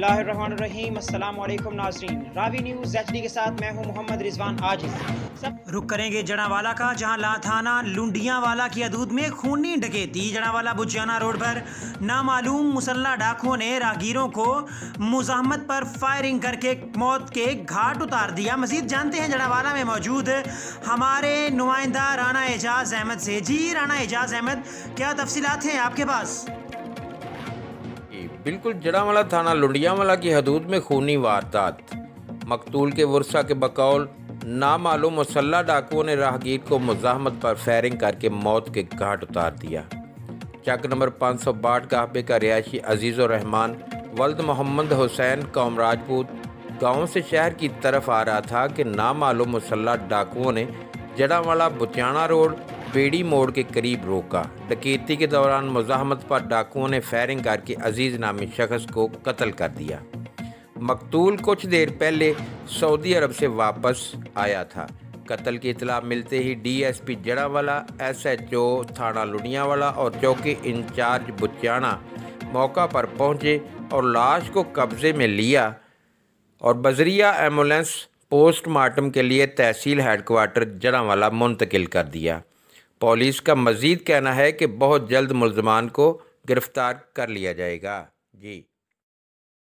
बिस्मिल्लाहिर्रहमानिर्रहीम। अस्सलाम वालेकुम नाज़रीन, रावी न्यूज़ HD के साथ मैं हूं मोहम्मद रिजवान। आज रुक करेंगे जड़ावाला का, जहां थाना लुंडियावाला की हदूद में खूनी डकैती। जड़ावाला बुचियाना रोड पर नामालूम मुसल्ला डाकुओं ने राहगीरों को मुज़ाहमत पर फायरिंग करके मौत के घाट उतार दिया। मज़ीद जानते हैं जड़ावाला में मौजूद हमारे नुमाइंदा राना एजाज अहमद से। जी राना एजाज अहमद, क्या तफसीलात हैं आपके पास? बिल्कुल, जड़ावाला थाना लुंडियावाला की हदूद में खूनी वारदात। मकतूल के वर्सा के बकौल नामालूम मुसल्ला डाकुओं ने राहगीर को मुज़ाहमत पर फायरिंग करके मौत के घाट उतार दिया। चक नंबर 562 गाहबे का रिहायशी अजीज़ुर रहमान वल्द मोहम्मद हुसैन कौम राजपूत गाँव से शहर की तरफ आ रहा था कि नामालूम मुसल्ला डाकुओं ने जड़ावाला बुचियाना रोड बेड़ी मोड़ के करीब रोका। डकैती के दौरान मुज़ाहमत पर डाकुओं ने फायरिंग करके अजीज़ नामी शख्स को कत्ल कर दिया। मकतूल कुछ देर पहले सऊदी अरब से वापस आया था। कत्ल की इतला मिलते ही DSP जड़ावाला, SHO थाना लुंडियावाला और चौकी इंचार्ज बुचियाना मौका पर पहुंचे और लाश को कब्जे में लिया और बजरिया एम्बुलेंस पोस्टमार्टम के लिए तहसील हेडक्वार्टर जड़ावाला मुंतकिल कर दिया। पुलिस का मज़ीद कहना है कि बहुत जल्द मुल्ज़मान को गिरफ़्तार कर लिया जाएगा। जी।